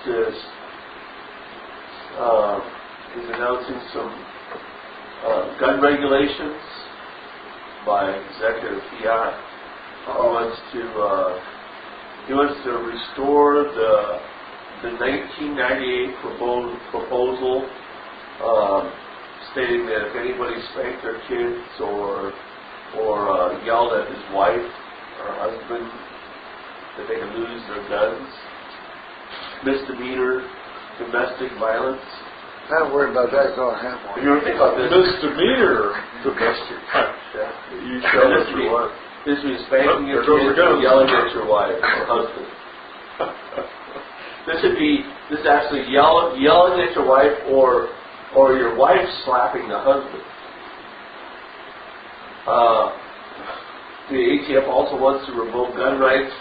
is announcing some gun regulations by executive fiat. He wants to restore the 1998 proposal stating that if anybody spanked their kids or yelled at his wife or husband, that they could lose their guns. Misdemeanor domestic violence. I don't worry about that. Go ahead. If you ever think about this, misdemeanor domestic violence. You shall this would be spanking your kids or yelling at your wife or husband. This is actually yelling at your wife or your wife slapping the husband. The ATF also wants to revoke gun rights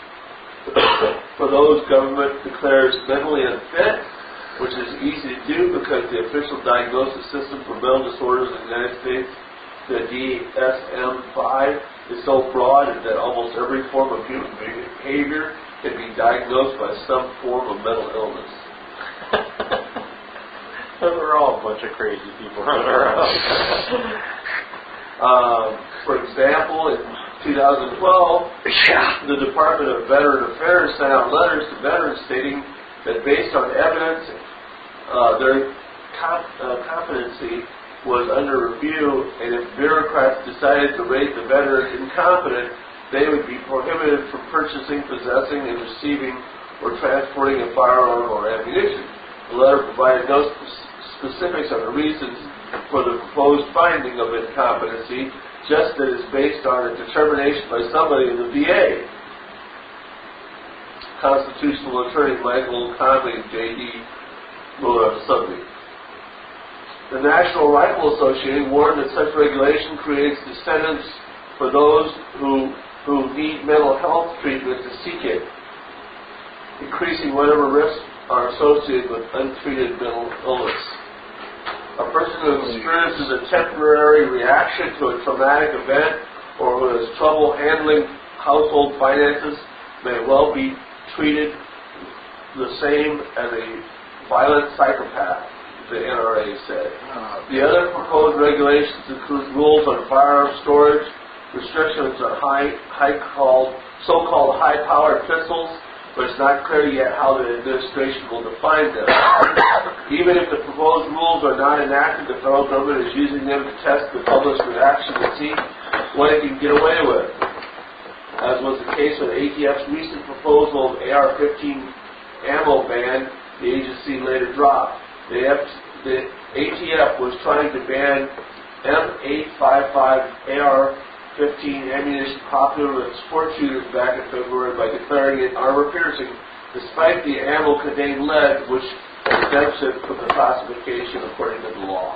for those government declares mentally unfit, which is easy to do because the official diagnosis system for mental disorders in the United States, the DSM-5, is so broad that almost every form of human behavior can be diagnosed by some form of mental illness. We're all a bunch of crazy people running around. For example, in 2012, the Department of Veteran Affairs sent out letters to veterans stating that based on evidence, their competency was under review, and if bureaucrats decided to rate the veteran incompetent, they would be prohibited from purchasing, possessing, and receiving or transporting a firearm or ammunition. The letter provided no specifics on the reasons for the proposed finding of incompetency, just that it's based on a determination by somebody in the VA. Constitutional attorney Michael Conley, J.D., wrote on the subject. The National Rifle Association warned that such regulation creates disincentives for those who need mental health treatment to seek it, increasing whatever risks are associated with untreated mental illness. A person who experiences a temporary reaction to a traumatic event or who has trouble handling household finances may well be treated the same as a violent psychopath, the NRA said. The other proposed regulations include rules on firearm storage, restrictions on so-called high-powered pistols, but it's not clear yet how the administration will define them. Even if the proposed rules are not enacted, the federal government is using them to test the public's reaction to see what it can get away with. As was the case with ATF's recent proposal of AR-15 ammo ban, the agency later dropped. The ATF was trying to ban M855 AR-15 ammunition popular with sport shooters back in February by declaring it armor-piercing, despite the ammo contained lead, which exempts it from the classification according to the law.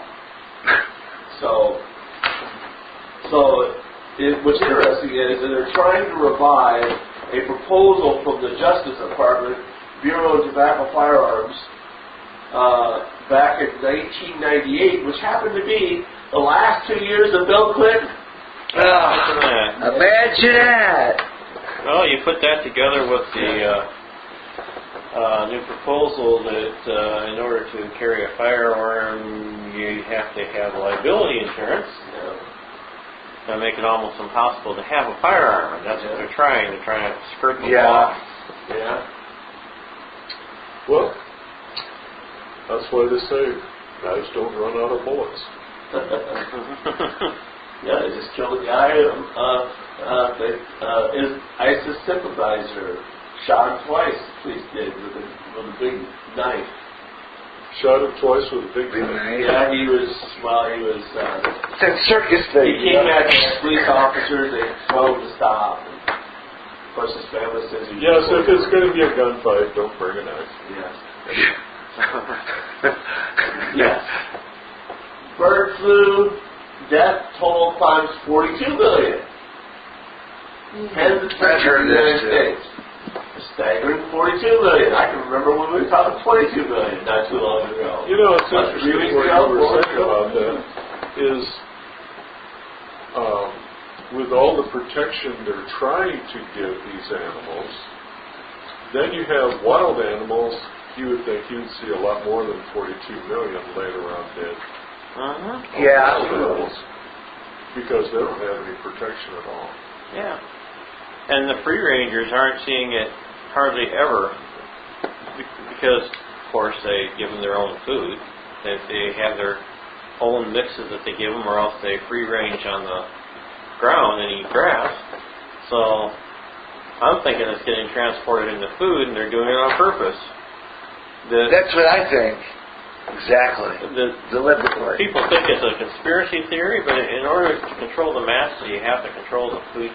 What's interesting is that they're trying to revive a proposal from the Justice Department, Bureau of Tobacco Firearms, back in 1998, which happened to be the last 2 years of Bill Clinton. Imagine that. Well, you put that together with the new proposal that in order to carry a firearm, you have to have liability insurance. That make it almost impossible to have a firearm, and that's what they're trying. They're trying to skirt the law. Yeah. Well, that's why they say guys don't run out of bullets. Yeah, they just killed a guy, is ISIS sympathizer, shot him twice, the police did, with a big knife. Shot him twice with a big knife? Yeah, he was, that circus thing. He came at the police officers, they told him to stop. And of course, his family says he... Yes, if it's going to be a gunfight, don't bring a knife. Yes. Yes. Bird flu death toll climbs 42 billion. Tens of deaths in the United States. A staggering 42 billion. I can remember when we were talking 22 billion not too long ago. You know, it's interesting what you were saying about that is with all the protection they're trying to give these animals, then you have wild animals you would think you'd see a lot more than 42 million laying around dead. Yeah. Because they don't have any protection at all. Yeah. And the free rangers aren't seeing it hardly ever because, of course, they give them their own food. They have their own mixes that they give them, or else they free range on the ground and eat grass. So I'm thinking it's getting transported into food, and they're doing it on purpose. That's what I think. Exactly. Deliberately. People think it's a conspiracy theory, but in order to control the masses, you have to control the food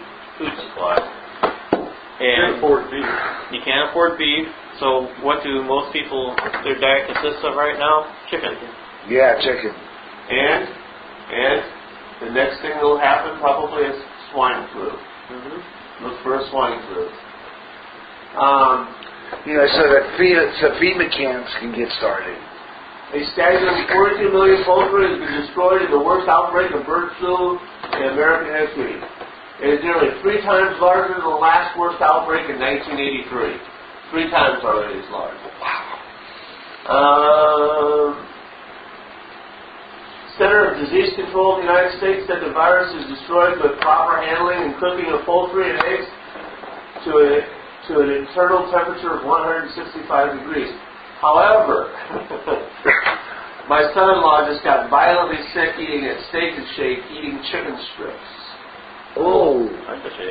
supply. You can't afford beef. You can't afford beef. So what do most people, their diet consists of right now? Chicken. Yeah, chicken. And the next thing that will happen probably is swine flu. Look for a swine flu. So that FEMA camps can get started. A staggering 42 million poultry has been destroyed in the worst outbreak of bird flu in American history. It is nearly 3 times larger than the last worst outbreak in 1983. 3 times already as large. Center of Disease Control of the United States said the virus is destroyed with proper handling and cooking of poultry and eggs to an internal temperature of 165 degrees. However, my son-in-law just got violently sick eating a steak and shake, eating chicken strips. Oh. I bet you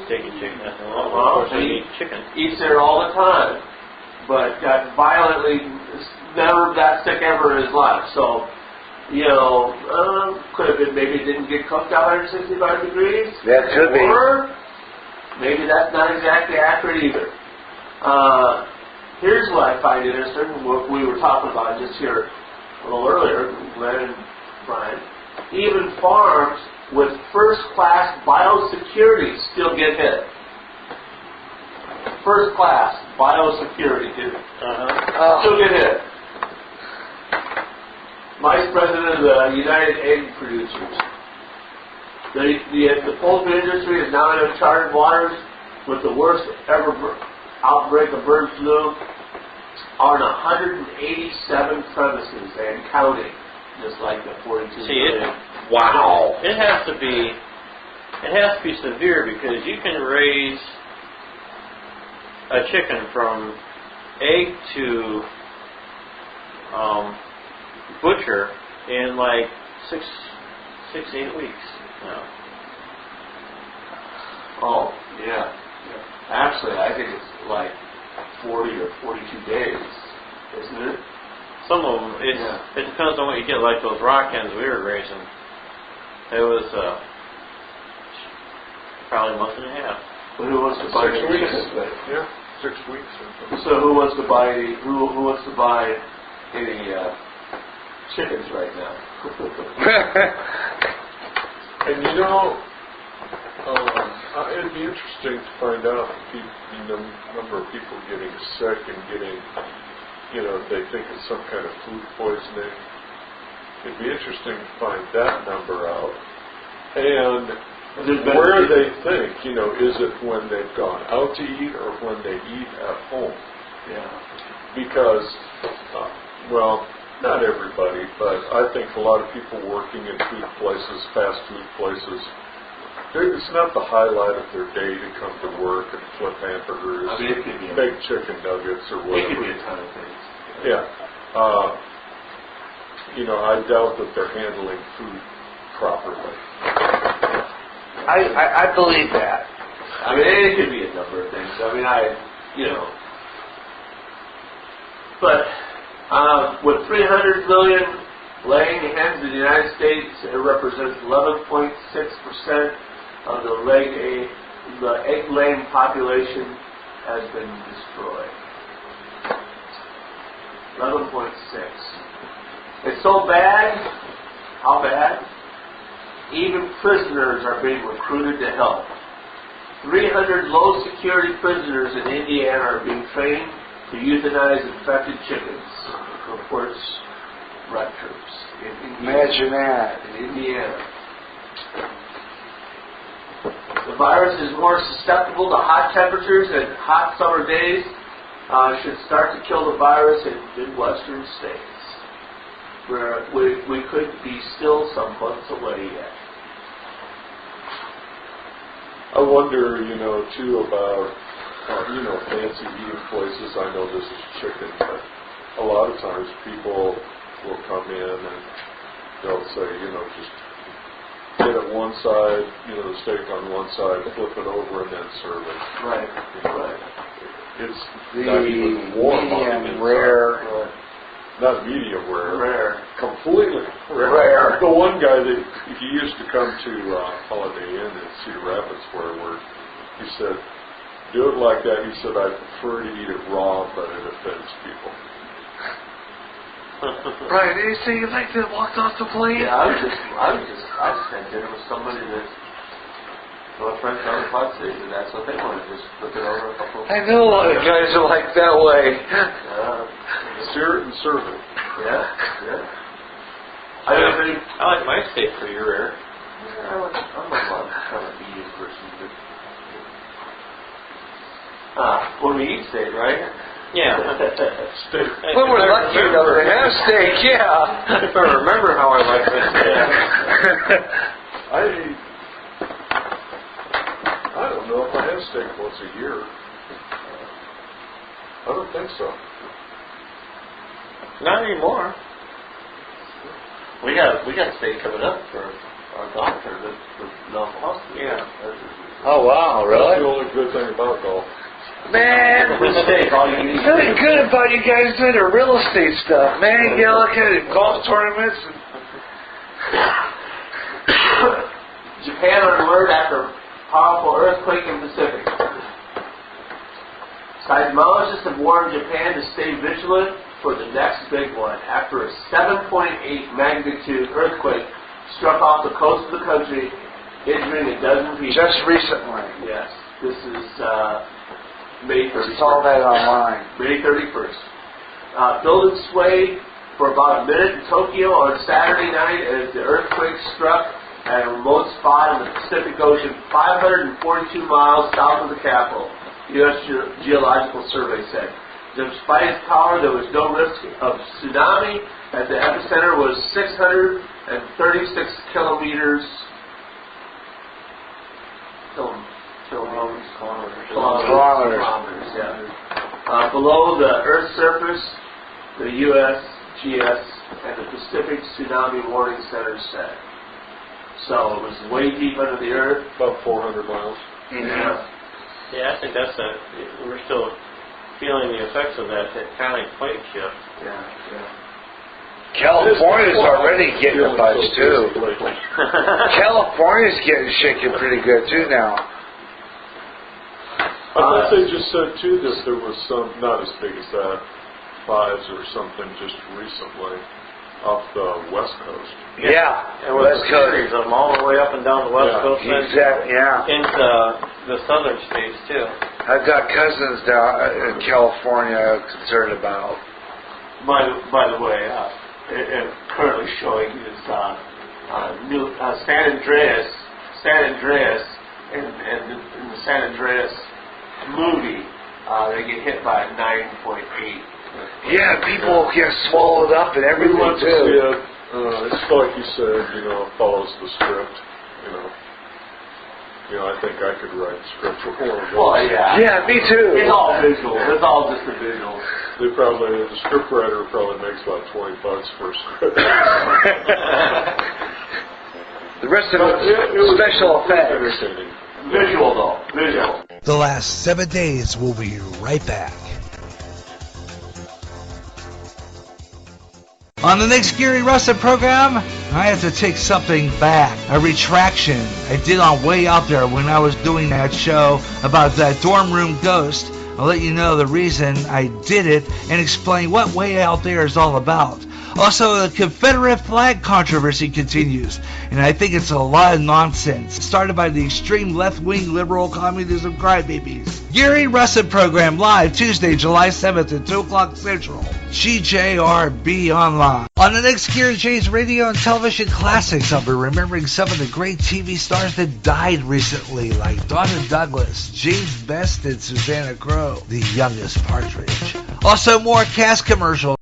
steak and chicken. Well, he eat chicken. Eats there all the time, but got violently, never got sick ever in his life. So, could have been maybe it didn't get cooked at 165 degrees. That could be. Or maybe that's not exactly accurate either. Here's what I find interesting, what we were talking about just here a little earlier, Glenn and Brian. Even farms with first-class biosecurity still get hit. First-class biosecurity, dude. Still get hit. Vice President of the United Egg Producers. The poultry industry is now in uncharted waters with the worst ever outbreak of bird flu on 187 premises and counting, just like the 42 million. Wow. It has to be severe because you can raise a chicken from egg to butcher in like 6-8 weeks. No. Oh, yeah. Actually, I think it's like 40 or 42 days, isn't it? Some of them, it depends on what you get. Like those rock hens we were raising, it was probably a month and a half. But who wants to buy 6 weeks? chickens? Yeah, 6 weeks or something. So who wants to buy any chickens right now? And it'd be interesting to find out the number of people getting sick and getting, they think it's some kind of food poisoning. It'd be interesting to find that number out. And where they think, is it when they've gone out to eat or when they eat at home? Yeah. Because, not everybody, but I think a lot of people working in food places, fast food places, it's not the highlight of their day to come to work and flip hamburgers, it could be big chicken nuggets or whatever. It could be a ton of things. Yeah. I doubt that they're handling food properly. I believe that. It could be a number of things. But with 300 million laying hens in the United States, it represents 11.6% of the egg-laying population has been destroyed. 11.6. It's so bad. How bad? Even prisoners are being recruited to help. 300 low-security prisoners in Indiana are being trained to euthanize infected chickens, reports Rutgers. Imagine that. In Indiana. The virus is more susceptible to hot temperatures and hot summer days should start to kill the virus in Midwestern states, where we could be still some months away yet. I wonder, too, about, fancy eating places. I know this is chicken, but a lot of times people will come in and they'll say, just get it one side, the steak on one side, flip it over, and then serve it. Right, right. It's The not even warm on the medium inside. rare. Right. Not medium rare. Rare. Completely Rare. The one guy that he used to come to Holiday Inn in Cedar Rapids where he said, do it like that. He said, I prefer to eat it raw, but it offends people. Right, and you say you like to walk off the plane? Yeah, I just had dinner with somebody that, my friends on the pod stage, and that's what they wanted, just flip it over a couple. I know a lot of guys are like that way. Sear it and serve it. Yeah. I like my steak pretty rare. I'm a kind of medium person, but when we eat steak, right? Yeah. Steak. When we're lucky enough to have steak, yeah. If I remember how I like this steak. I don't know if I have steak once a year. I don't think so. Not anymore. We got steak coming up for our golf tournament with North Austin. Yeah. Oh, wow, That's the really? only good thing about golf. Man, Steak, all you need. nothing good about you guys doing the real estate stuff, man. You look at it, golf tournaments. Japan on alert after powerful earthquake in Pacific. Seismologists have warned Japan to stay vigilant for the next big one after a 7.8 magnitude earthquake struck off the coast of the country, injuring a dozen people. Just recently. Yes, this is May 31st. Saw that online. May 31st. Buildings swayed for about a minute in Tokyo on Saturday night as the earthquake struck at a remote spot in the Pacific Ocean, 542 miles south of the capital, U.S. Geological Survey said. Despite its power, there was no risk of tsunami, as the epicenter was 636 kilometers. Kilometers, yeah. Below the Earth's surface, the USGS and the Pacific Tsunami Warning Center said. So it was way deep under the earth. About 400 miles. Yeah. Yeah, I think that's we're still feeling the effects of that tectonic plate shift. Yeah. California's already getting a bunch, too. Lately. California's getting shaken pretty good, too, now. I thought they just said, too, that there was some, not as big as that, 5s or something just recently off the West Coast. Yeah, And with West a Coast. series of them all the way up and down the West Yeah, Coast and Exactly, yeah. into the southern states, too. I've got cousins down in California I'm concerned about. By the way, it currently showing is New San Andreas, and the San Andreas Moody. They get hit by a 9.8. Yeah, people get swallowed up and We everything, went to see too. it. It's like you said, it follows the script, I think I could write the script for one of those. Well, yeah. Yeah, me too. It's all visual. It's all just a visual. The script writer probably makes about $20 per script. The rest of But it was special effects. entertaining. Visual, though. Visual. The last 7 days. We'll be right back. On the next Gary Russell program, I have to take something back, a retraction I did on Way Out There when I was doing that show about that dorm room ghost. I'll let you know the reason I did it and explain what Way Out There is all about. Also, the Confederate flag controversy continues, and I think it's a lot of nonsense, started by the extreme left-wing liberal communism crybabies. Gary Russin Program live Tuesday, July 7th at 2 o'clock Central. GJRB Online. On the next Gary J's radio and television classics, I'll be remembering some of the great TV stars that died recently, like Donna Douglas, James Best, and Susanna Crowe, the youngest Partridge. Also more cast commercials.